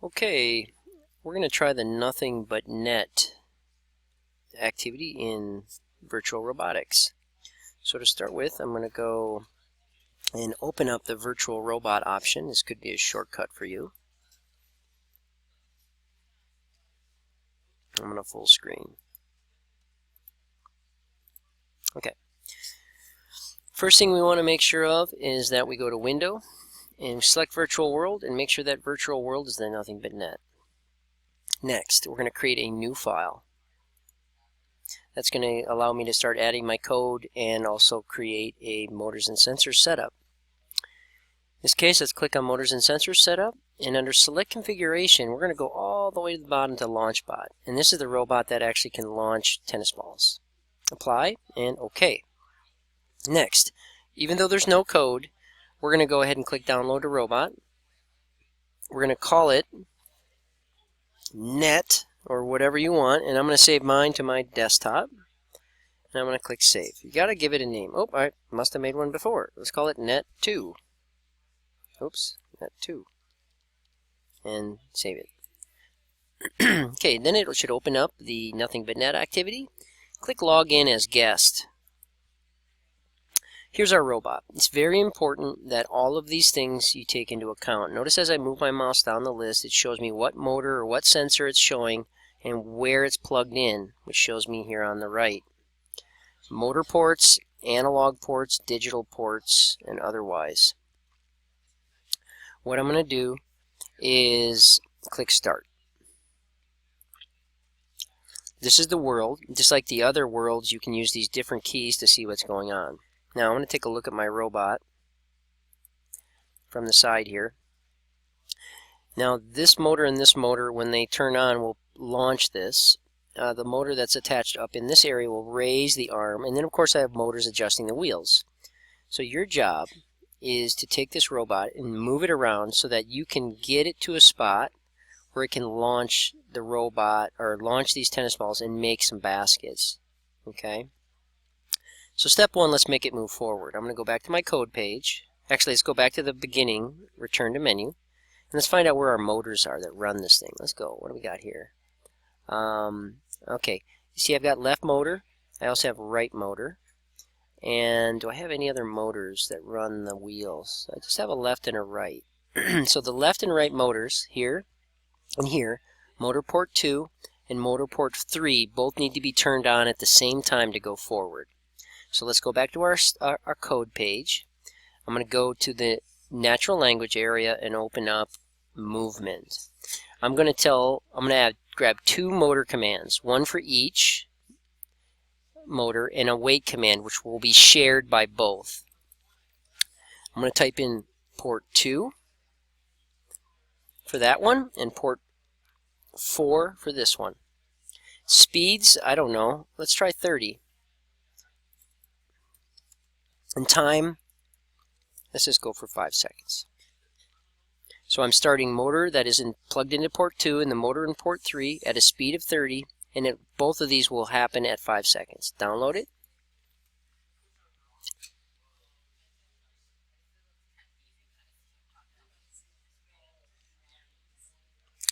Okay, we're going to try the nothing but net activity in virtual robotics. So to start with, I'm going to go and open up the virtual robot option. This could be a shortcut for you. I'm going to full screen. Okay. First thing we want to make sure of is that we go to Window and select Virtual World and make sure that Virtual World is the nothing but net. Next, we're going to create a new file. That's going to allow me to start adding my code and also create a motors and sensors setup. In this case, let's click on Motors and Sensors Setup, and under Select Configuration, we're going to go all the way to the bottom to LaunchBot. And this is the robot that actually can launch tennis balls. Apply, and OK. Next, even though there's no code, we're going to go ahead and click Download a Robot. We're going to call it Net, or whatever you want, and I'm going to save mine to my desktop. And I'm going to click Save. You got to give it a name. Oh, I must have made one before. Let's call it Net2. Oops, Net2. And save it. Okay, then it should open up the Nothing But Net activity. Click Log In as Guest. Here's our robot. It's very important that all of these things you take into account. Notice as I move my mouse down the list, it shows me what motor or what sensor it's showing and where it's plugged in, which shows me here on the right. Motor ports, analog ports, digital ports, and otherwise. What I'm going to do is click Start. This is the world. Just like the other worlds, you can use these different keys to see what's going on. Now I'm going to take a look at my robot from the side here. Now this motor and this motor, when they turn on, will launch this. The motor that's attached up in this area will raise the arm, and then of course I have motors adjusting the wheels. So your job is to take this robot and move it around so that you can get it to a spot where it can launch the robot or launch these tennis balls and make some baskets. Okay? So step one, let's make it move forward. I'm going to go back to my code page. Actually, let's go back to the beginning, return to menu, and let's find out where our motors are that run this thing. Let's go. What do we got here? Okay, you see I've got left motor. I also have right motor. And do I have any other motors that run the wheels? I just have a left and a right. So the left and right motors here and here, motor port 2 and motor port 3 both need to be turned on at the same time to go forward. So let's go back to our code page. I'm going to go to the natural language area and open up movement. I'm going to grab two motor commands, one for each motor and a wait command, which will be shared by both. I'm going to type in port 2 for that one and port 4 for this one. Speeds, I don't know. Let's try 30. And time, let's just go for 5 seconds. So I'm starting motor that is plugged into port 2 and the motor in port 3 at a speed of 30, and both of these will happen at 5 seconds. Download it.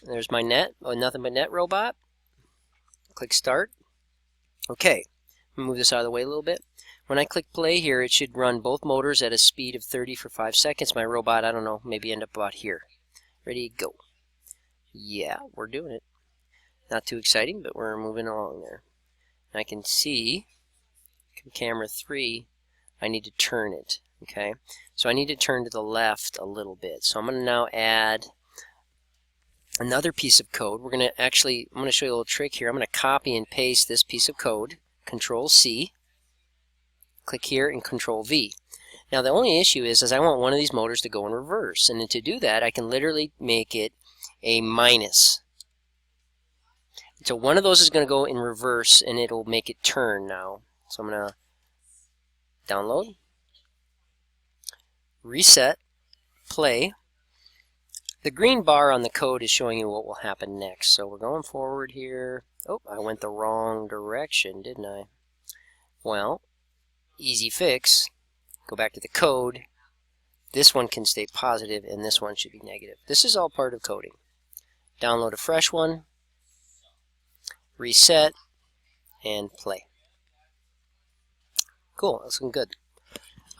There's my Nothing But Net robot. Click Start. Okay, move this out of the way a little bit. When I click play here, it should run both motors at a speed of 30 for 5 seconds. My robot, I don't know, maybe end up about here. Ready, go. Yeah, we're doing it. Not too exciting, but we're moving along there. And I can see, camera 3, I need to turn it. Okay, so I need to turn to the left a little bit. So I'm going to now add another piece of code. I'm going to show you a little trick here. I'm going to copy and paste this piece of code. Control C. Click here and Control V. Now the only issue is I want one of these motors to go in reverse, and then to do that I can literally make it a minus. So one of those is going to go in reverse and it'll make it turn now. So I'm going to download, reset, play. The green bar on the code is showing you what will happen next. So we're going forward here. Oh, I went the wrong direction, didn't I? Well, easy fix. Go back to the code. This one can stay positive and this one should be negative. This is all part of coding. download a fresh one, reset, and play. Cool, that's looking good.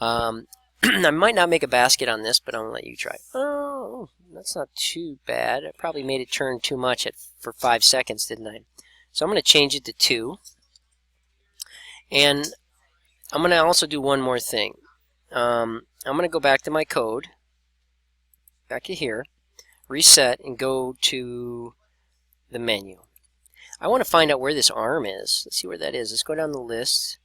I might not make a basket on this, but I'm going to let you try. Oh, that's not too bad. I probably made it turn too much for 5 seconds, didn't I? So I'm going to change it to 2. And I'm going to also do one more thing. I'm going to go back to my code, back to here, reset, and go to the menu. I want to find out where this arm is. Let's see where that is. Let's go down the list.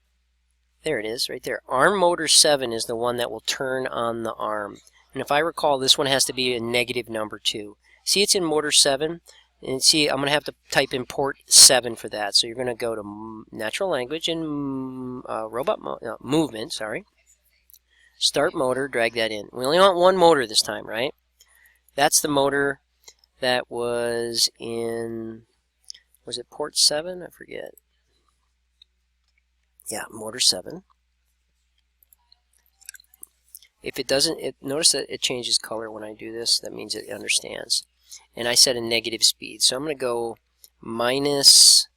There it is, right there. Arm motor 7 is the one that will turn on the arm. And if I recall, this one has to be a negative number 2. See, it's in motor 7. And see, I'm going to have to type in port 7 for that. So you're going to go to natural language and movement, sorry. Start motor, drag that in. We only want one motor this time, right? That's the motor that was in, was it port 7? I forget. Yeah, motor 7. If it doesn't, notice that it changes color when I do this. That means it understands. And I set a negative speed. So I'm going to go minus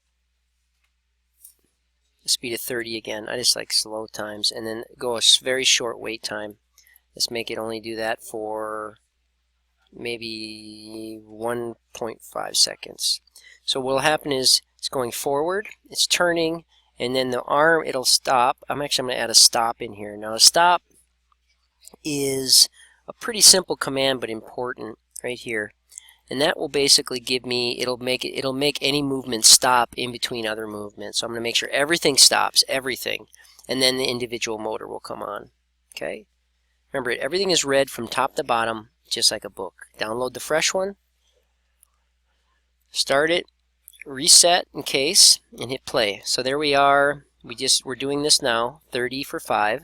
the speed of 30 again. I just like slow times. And then go a very short wait time. Let's make it only do that for maybe 1.5 seconds. So what will happen is it's going forward, it's turning, and then the arm, it'll stop. I'm going to add a stop in here. Now a stop is a pretty simple command but important right here. And that will basically give me, it'll make any movement stop in between other movements. So I'm going to make sure everything stops, everything. And then the individual motor will come on. Okay? Remember, everything is read from top to bottom, just like a book. Download the fresh one. Start it. Reset in case, and hit play. So there we are. We're doing this now. 30 for 5.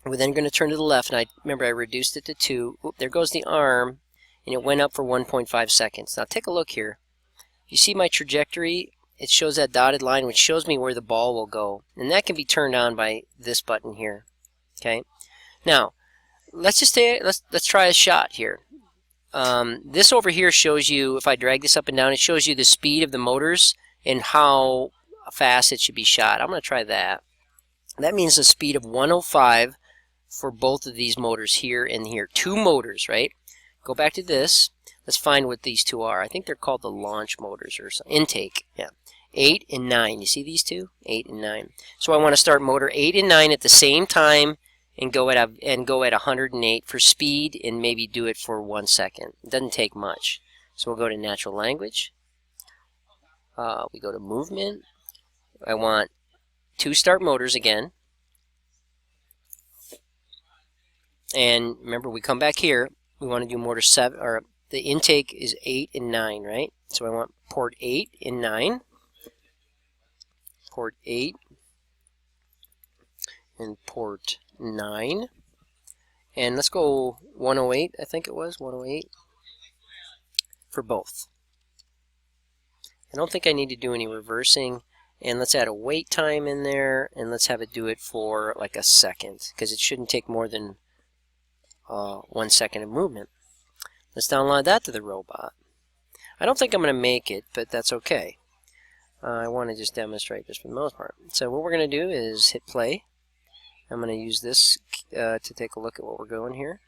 We're then going to turn to the left, and remember I reduced it to 2. Oop, there goes the arm, and it went up for 1.5 seconds. Now take a look here. You see my trajectory? It shows that dotted line, which shows me where the ball will go, and that can be turned on by this button here. Okay. Now let's try a shot here. This over here shows you, if I drag this up and down, it shows you the speed of the motors and how fast it should be shot. I'm going to try that. That means a speed of 105 for both of these motors here and here. 2 motors, right? Go back to this. Let's find what these 2 are. I think they're called the launch motors or something. Intake. Yeah. 8 and 9. You see these 2? 8 and 9. So I want to start motor 8 and 9 at the same time and go at 108 for speed, and maybe do it for 1 second. It doesn't take much. So we'll go to natural language. We go to movement. I want 2 start motors again. And remember, we come back here. We want to do motor 7, or the intake is 8 and 9, right? So I want port 8 and 9. Port 8 and port 9. And let's go 108, I think it was, 108 for both. I don't think I need to do any reversing. And let's add a wait time in there, and let's have it do it for like a second, because it shouldn't take more than 1 second of movement. Let's download that to the robot. I don't think I'm going to make it, but that's okay. I want to just demonstrate this for the most part. So what we're going to do is hit play. I'm going to use this to take a look at what we're going here.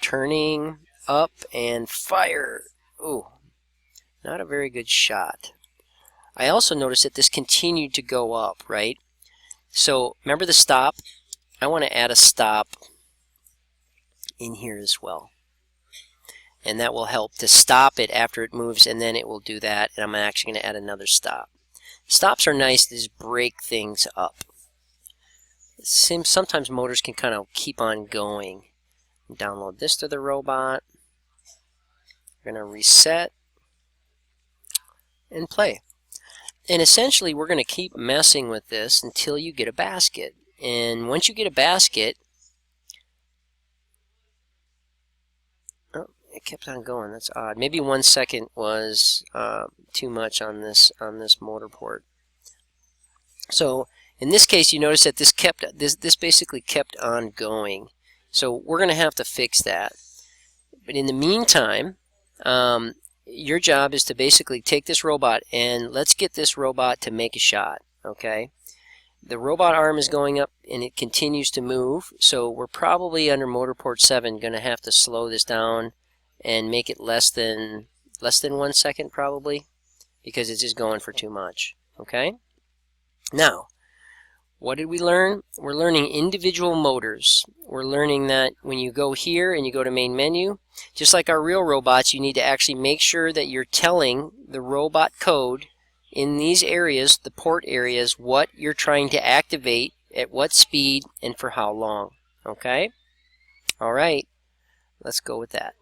Turning up and fire. Ooh, not a very good shot. I also noticed that this continued to go up, right? So remember the stop? I want to add a stop in here as well. And that will help to stop it after it moves, and then it will do that. And I'm actually going to add another stop. Stops are nice to just break things up. It seems sometimes motors can kind of keep on going. Download this to the robot. We're going to reset and play. And essentially, we're going to keep messing with this until you get a basket. And once you get a basket, oh, it kept on going. That's odd. Maybe 1 second was too much on this motor port. So in this case, you notice that this basically kept on going. So we're going to have to fix that. But in the meantime, your job is to basically take this robot and let's get this robot to make a shot, okay? The robot arm is going up and it continues to move, so we're probably under motor port 7 going to have to slow this down and make it less than 1 second probably, because it's just going for too much, okay? Now, what did we learn? We're learning individual motors. We're learning that when you go here and you go to main menu, just like our real robots, you need to actually make sure that you're telling the robot code in these areas, the port areas, what you're trying to activate, at what speed, and for how long. Okay? Alright, let's go with that.